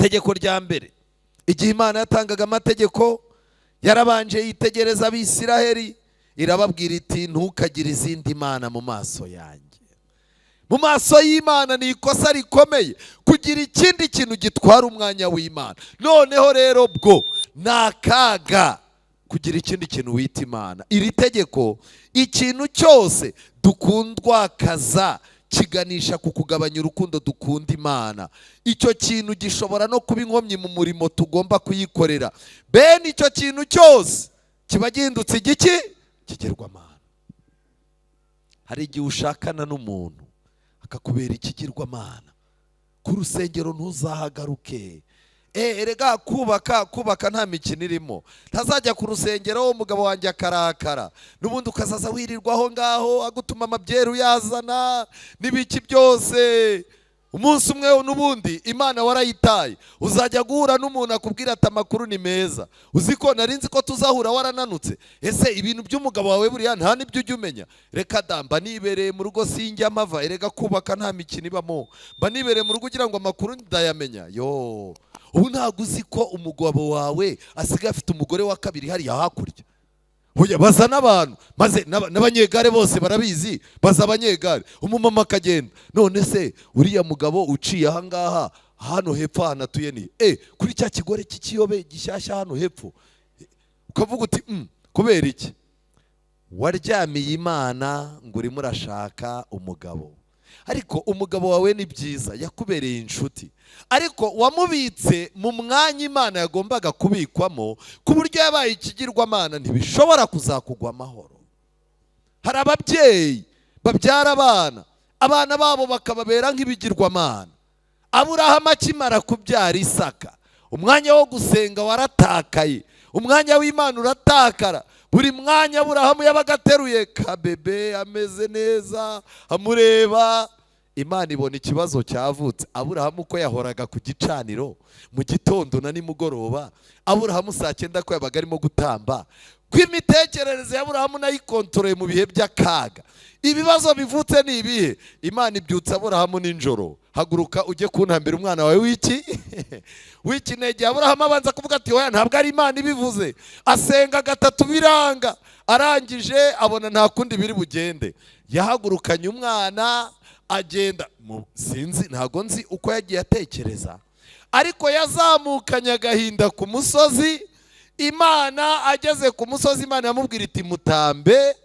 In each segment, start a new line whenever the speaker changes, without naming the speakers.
Itegeko rya mbere, igihe Imana yatangaga amategeko yarabanje yitegereza Abisiraheli irababwira iti ntukagire izindi mana mu maso yanjye. Mu maso y'Imana ni ikosa rikomeye kugira ikindi kintu gitwara umwanya w'Imana. Noneho rero bwo nakaga kugira ikindi kintu wita Imana. Iri tegeko ikintu cyose dukundwakaza kiganisha ku kugabanya urukundo dukunda Imana. Icyo kintu gishobora no kuba inkomyi mu murimo tugomba kuyikorera. Bene icyo kintu cyose kiba gihindutse igiki? Ikigirwamana. Hari igihe ushakana n'umuntu akakubera ikigirwamana, ku rusengero ntuzahagaruke. Erega kubaka nta mikino irimo. Ntazajya ku rusengero umugabo wanjye akarakara, n'ubundi ukazaza wirirwa aho ngaho agutuma amabyeru yazana n'ibiki byose. Umunsi umwe n'ubundi Imana warayitaye, uzajya guhura n'umuntu akubwira ati amakuru ni meza, uzi ko narinzi ko tuzahura warananutse. Ese ibintu by'umugabo wawe buriya nta nibyo ujya umenya? Reka damba nibereye mu rugo sinjya amava. Erega kubaka nta mikino ibamo, mba nibereye mu rugo ugira ngo amakuru ndayamenya. Yo, ubu ntabwo uzi ko umugabo wawe asigaye afite umugore wa kabiri hariya hakurya. Hoya baza n'abantu, maze n'abanyegare bose barabizi, baza abanyegare, umumama akagenda. None se uriya mugabo uciye aha ngaha hano hepfo hanatuye ni kuri cya kigore cy'ikiyobe gishyashya hano hepfo, ukavuga uti kubera iki? Waryamiye Imana ngo urimo urashaka umugabo. Ariko umugabo wawe ni byiza, yakubereye inshuti, ariko wamubitse mu mwanya Imana yagombaga kubikwamo, ku buryo yabaye ikigirwamana, ntibishobora kuzakugwa amahoro. Hari ababyeyi babyara abana babo bakababera nk'ibigirwamana. Aburahamu akimara kubyara Isaka, umwanya wo gusenga waratakaye, umwanya w'Imana uratakara. Buri mwanya Aburahamu yabaga ateruye kabebe ameze neza amureba. Imana ibona ikibazo cyavutse. Aburahamu ko yahoraga ku gicaniro mu gitondo na nimugoroba, Aburahamu saa 9 ko yabaga arimo gutamba, kw'imitekerereze ya Aburahamu nayikontoreye mu bihe by'akaga. Ibibazo bivutse ni ibihe? Imana ibyutsa Aburahamu ninjoro, haguruka ujye kuntambira umwana wawe w'ikinege. Aburahamu abanza kuvuga ati oya, ntabwo ari Imana ibivuze. Asenga 3 biranga, arangije abona nta kundi biri bugende. Yahagurukanye umwana agenda, sinzi ntago nzi uko yagiye atekereza, ariko yazamukanye agahinda ku musozi. Imana ageze ku musozi, Imana yamubwira iti mutambe.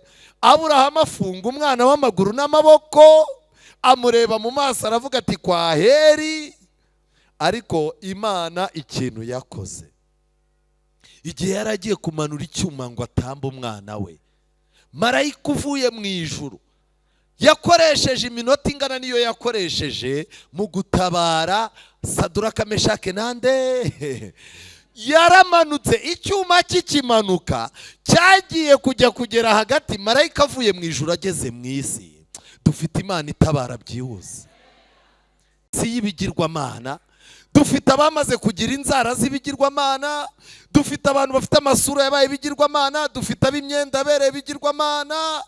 Aburahamu afunga umwana w'amaguru n'amaboko, amureba mu maso, aravuga ati kwaheri. Ariko Imana ikintu yakoze, igihe yaragiye kumanura icyuma ngo atambe umwana we, marayika uvuye mu ijuru yakoresheje iminota ingana niyo yakoresheje mu gutabara Saduraka, Meshake nande. Yaramanutse, icyuma kikimanuka cyagiye kugera hagati, marayika avuye mu ijuru ageze mu isi. Dufite Imana itabara byihuse, si y'ibigirwamana. Dufite abamaze kugira inzara z'ibigirwamana, dufite abantu bafite amasura yabaye ibigirwamana, dufite ab'imyenda abereye ibigirwamana,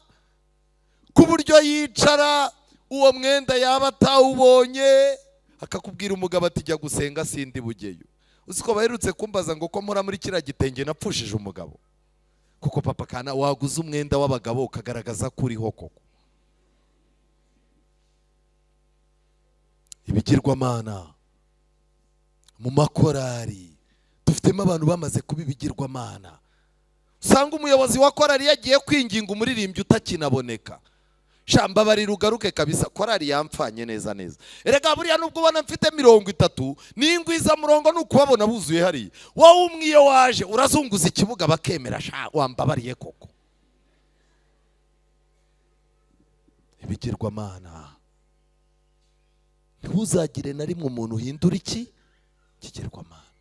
ku buryo yicara uwo mwenda yaba atawubonye akakubwira umugabo ati jya gusenga sindi bugeyo. Uzi ko baherutse kumbaza ngo ko mpora muri kiriya gitenge napfushije umugabo? Kuko papa kana waguze umwenda w'abagabo ukagaragaza ko uriho koko. Ibigirwamana mu makorari dufitemo abantu bamaze kuba ibigirwamana. Usanga umuyobozi wa korari yagiye kwinginga umuririmbyi utakinaboneka, shamba bari rugaruke kabisa, korari yampfanye neza. Erega buriya nubwo ubona mfite 30 n'ingwiza murongo n'ukubabona buzuye hari, wowe umwiye waje urazunguza ikibuga bakemera, sha wambabariye koko. Ibigirwamana. Ntuzagire na rimwe umuntu uhindura iki? Ikigirwamana.